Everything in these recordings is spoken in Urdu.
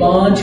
5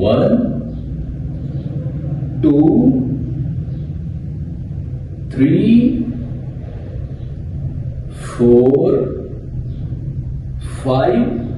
1 2 3 4 5।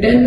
10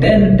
10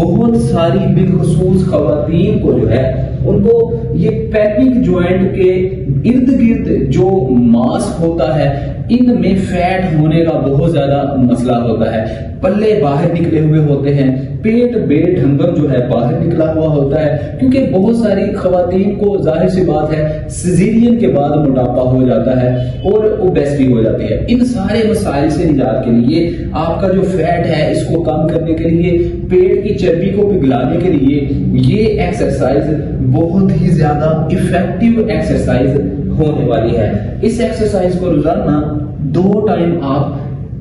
بہت ساری بالخصوص خواتین کو جو ہے ان کو یہ پیلوک جوائنٹ کے ارد گرد جو ماس ہوتا ہے ان میں فیٹ ہونے کا بہت زیادہ مسئلہ ہوتا ہے، پلے باہر نکلے ہوئے ہوتے ہیں، پیٹ بے ڈھنگم جو ہے باہر نکلا ہوا ہوتا ہے، کیونکہ بہت ساری خواتین کو ظاہر سی بات ہے سیزیرین کے بعد موٹاپا ہو جاتا ہے اور اوبیسٹی ہو جاتی ہے۔ ان سارے مسائل سے نجات کے لیے آپ کا جو فیٹ ہے اس کو کم کرنے کے لیے، پیٹ کی چربی کو پگھلانے کے لیے یہ ایکسرسائز بہت ہی زیادہ افیکٹو ایکسرسائز ہونے والی ہے۔ اس ایکسرسائز کو روزانہ 2 ٹائم آپ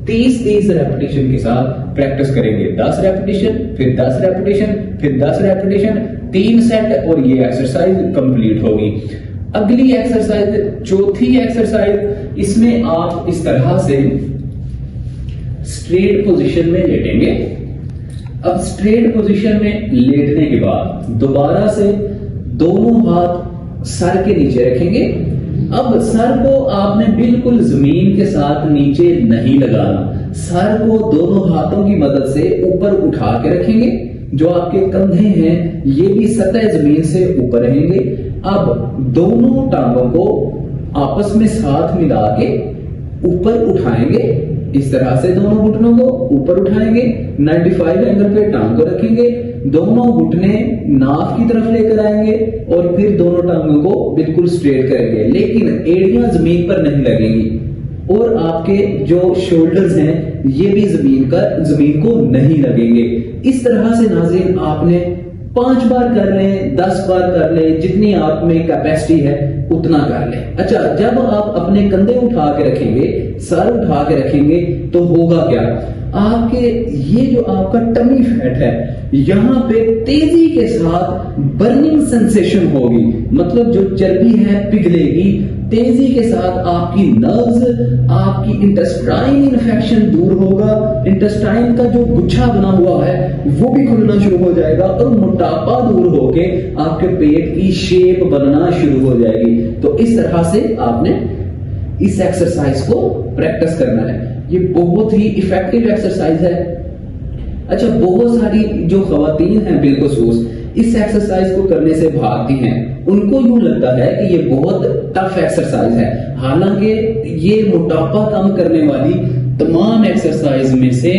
30 ریپیٹیشن کے ساتھ پریکٹس کریں گے، 10 ریپیٹیشن پھر 10 ریپیٹیشن پھر 10 ریپیٹیشن، 3 سیٹ اور یہ ایکسرسائز کمپلیٹ ہوگی۔ اگلی ایکسرسائز چوتھی ایکسرسائز، اس میں آپ اس طرح سے اسٹریٹ پوزیشن میں لیٹیں گے۔ اب اسٹریٹ پوزیشن میں لیٹنے کے بعد دوبارہ سے دونوں ہاتھ سر کے نیچے رکھیں گے۔ اب سر کو آپ نے بالکل زمین کے ساتھ نیچے نہیں لگانا، سر کو دونوں ہاتھوں کی مدد سے اوپر اٹھا کے رکھیں گے، جو آپ کے کندھے ہیں یہ بھی سطح زمین سے اوپر رہیں گے۔ اب دونوں ٹانگوں کو آپس میں ساتھ ملا کے اوپر اٹھائیں گے، اس طرح سے دونوں گھٹنوں کو اوپر اٹھائیں گے، 95 اینگل پہ ٹانگ کو رکھیں گے، دونوں گھٹنے ناف کی طرف لے کر آئیں گے اور پھر دونوں ٹانگوں کو بالکل سٹریٹ کریں گے، لیکن ایڑیاں زمین پر نہیں لگیں گی اور آپ کے جو شولڈرز ہیں یہ بھی زمین کو نہیں لگیں گے۔ اس طرح سے ناظرین آپ نے 5 بار کر لیں، 10 بار کر لیں، جتنی آپ میں کیپیسٹی ہے اتنا کر لیں۔ اچھا، جب آپ اپنے کندھے اٹھا کے رکھیں گے، سر اٹھا کے رکھیں گے تو ہوگا کیا؟ آپ کے یہ جو آپ کا ٹمی فیٹ ہے یہاں پہ تیزی کے ساتھ برننگ سینسیشن ہوگی، مطلب جو چربی ہے پگھلے گی تیزی کے ساتھ، آپ کی نروز، آپ کی انٹسٹائن انفیکشن دور ہوگا، انٹسٹائن کا جو گچھا بنا ہوا ہے وہ بھی کھلنا شروع ہو جائے گا اور موٹاپا دور ہو کے آپ کے پیٹ کی شیپ بننا شروع ہو جائے گی۔ تو اس طرح سے آپ نے اس ایکسرسائز کو پریکٹس کرنا ہے، یہ بہت ہی ایفیکٹو ایکسرسائز ہے۔ اچھا، بہت ساری جو خواتین ہیں بالخصوص اس ایکسرسائز کو کرنے سے بھاگتی ہیں، ان کو یوں لگتا ہے کہ یہ بہت ٹف ایکسرسائز ہے، حالانکہ یہ موٹاپا کم کرنے والی تمام ایکسرسائز میں سے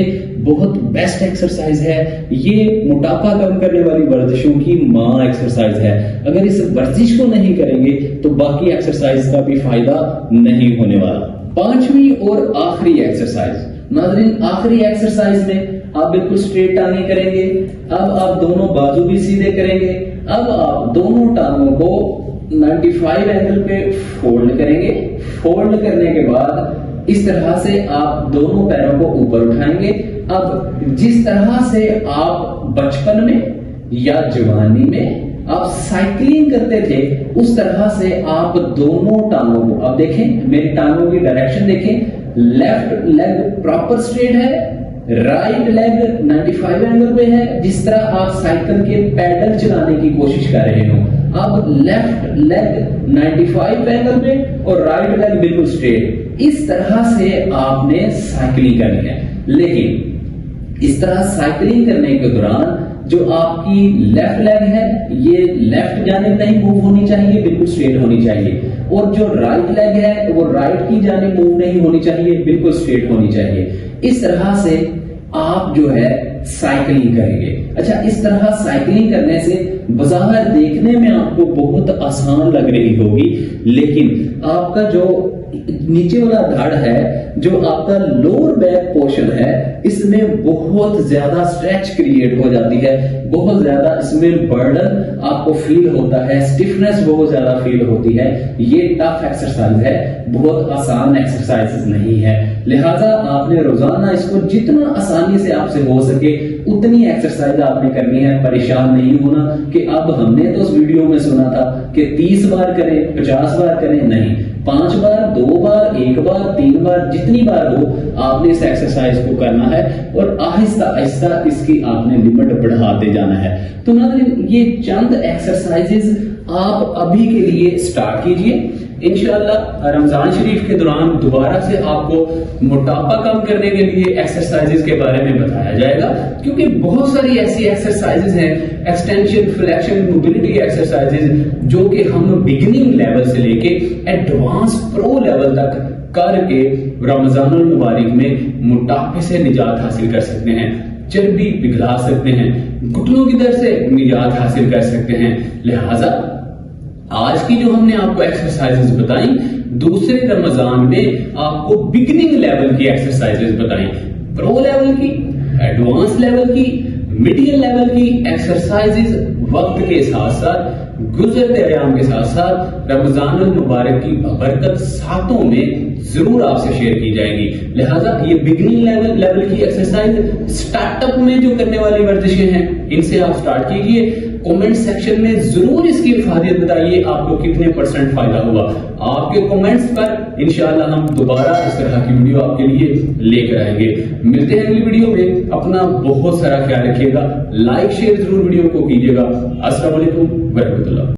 بہت بیسٹ ایکسرسائز ہے۔ یہ موٹاپا کم کرنے والی ورزشوں کی ماں ایکسرسائز ہے۔ اگر اس ورزش کو نہیں کریں گے تو باقی ایکسرسائز کا بھی فائدہ نہیں ہونے والا۔ 5ویں اور آخری ایکسرسائز، ناظرین آخری ایکسرسائز میں آپ بالکل سٹریٹ ٹانگیں کریں گے۔ اب آپ دونوں بازو بھی سیدھے کریں گے۔ اب آپ دونوں ٹانگوں کو 95 اینگل پہ فولڈ کریں گے۔ فولڈ کرنے کے بعد اس طرح سے آپ دونوں پیروں کو اوپر اٹھائیں گے۔ اب جس طرح سے آپ بچپن میں یا جوانی میں آپ سائیکلنگ کرتے تھے اس طرح سے آپ دونوں ٹانگوں کو، اب دیکھیں میری ٹانگوں کی ڈائریکشن دیکھیں، لیفٹ لیگ پراپر سٹریٹ ہے، رائٹ لیگ 95 اینگل پہ ہے، جس طرح آپ سائیکل کے پیڈل چلانے کی کوشش کر رہے ہو۔ اب لیفٹ لیگ 95 اینگل پہ اور رائٹ لیگ بالکل سٹریٹ، اس طرح سے آپ نے سائیکلنگ کرنی ہے۔ لیکن اس طرح سائیکلنگ کرنے کے دوران جو آپ کی لیفٹ لیگ ہے یہ لیفٹ جانب نہیں موو ہونی چاہیے، بالکل سٹریٹ ہونی چاہیے، اور جو رائٹ لیگ ہے وہ رائٹ کی جانب موو نہیں ہونی چاہیے، بالکل سٹریٹ ہونی چاہیے۔ اس طرح سے آپ جو ہے سائیکلنگ کریں گے۔ اچھا، اس طرح سائیکلنگ کرنے سے بظاہر دیکھنے میں آپ کو بہت آسان لگ رہی ہوگی، لیکن آپ کا جو نیچے والا دھڑ ہے، جو آپ کا لوور بیک پورشن ہے، اس میں بہت زیادہ سٹریچ کریٹ ہو جاتی ہے، بہت زیادہ اس میں برڈن آپ کو فیل ہوتا ہے، سٹفنس بہت زیادہ فیل ہوتی ہے۔ یہ ٹف ایکسرسائز ہے، بہت آسان ایکسرسائز نہیں ہے، لہٰذا آپ نے روزانہ اس کو جتنا آسانی سے آپ سے ہو سکے اتنی ایکسرسائز آپ نے کرنی ہے۔ پریشان نہیں ہونا کہ اب ہم نے تو اس ویڈیو میں سنا تھا کہ 30 بار کریں، 50 بار کریں، نہیں، 5 بار، 2 بار، 1 بار، 3 بار، جتنی بار ہو آپ نے اس ایکسرسائز کو کرنا ہے اور آہستہ آہستہ اس کی آپ نے لمٹ بڑھاتے جانا ہے۔ تو ناظرین یہ چند ایکسرسائزز آپ ابھی کے لیے سٹارٹ کیجئے، انشاءاللہ رمضان شریف کے دوران دوبارہ سے آپ کو موٹاپا کم کرنے کے لیے ایکسرسائزز کے بارے میں بتایا جائے گا، کیونکہ بہت ساری ایسی ایکسرسائزز ہیں، ایکسٹینشن، فلیکشن، موبلٹی ایکسرسائزز، جو کہ ہم بگننگ لیول سے لے کے ایڈوانس پرو لیول تک کر کے رمضان المبارک میں موٹاپے سے نجات حاصل کر سکتے ہیں، چربی پگھلا سکتے ہیں، گھٹنوں کی درد سے نجات حاصل کر سکتے ہیں۔ لہٰذا آج کی جو ہم نے آپ کو ایکسرسائزز بتائیں، دوسرے رمضان میں آپ کو بگننگ لیول کی ایکسرسائزز بتائیں، پرو لیول کی، ایڈوانس لیول کی، میڈیم لیول کی ایکسرسائزز وقت کے ساتھ ساتھ، گزرتے ایام کے ساتھ ساتھ رمضان المبارک کی برکت ساتوں میں ضرور آپ سے شیئر کی جائیں گی۔ لہٰذا یہ بگننگ لیول کی ایکسرسائز سٹارٹ اپ میں جو کرنے والی ورزشیں ہیں، ان سے آپ سٹارٹ کیجئے۔ کومنٹ سیکشن میں ضرور اس کی افادیت بتائیے آپ کو کتنے % فائدہ ہوا۔ آپ کے کومنٹس پر انشاءاللہ ہم دوبارہ اس طرح کی ویڈیو آپ کے لیے لے کر آئیں گے۔ ملتے ہیں اگلی ویڈیو میں، اپنا بہت سارا خیال رکھیے گا، لائک شیئر ضرور ویڈیو کو کیجیے گا۔ السلام علیکم ورحمۃ اللہ۔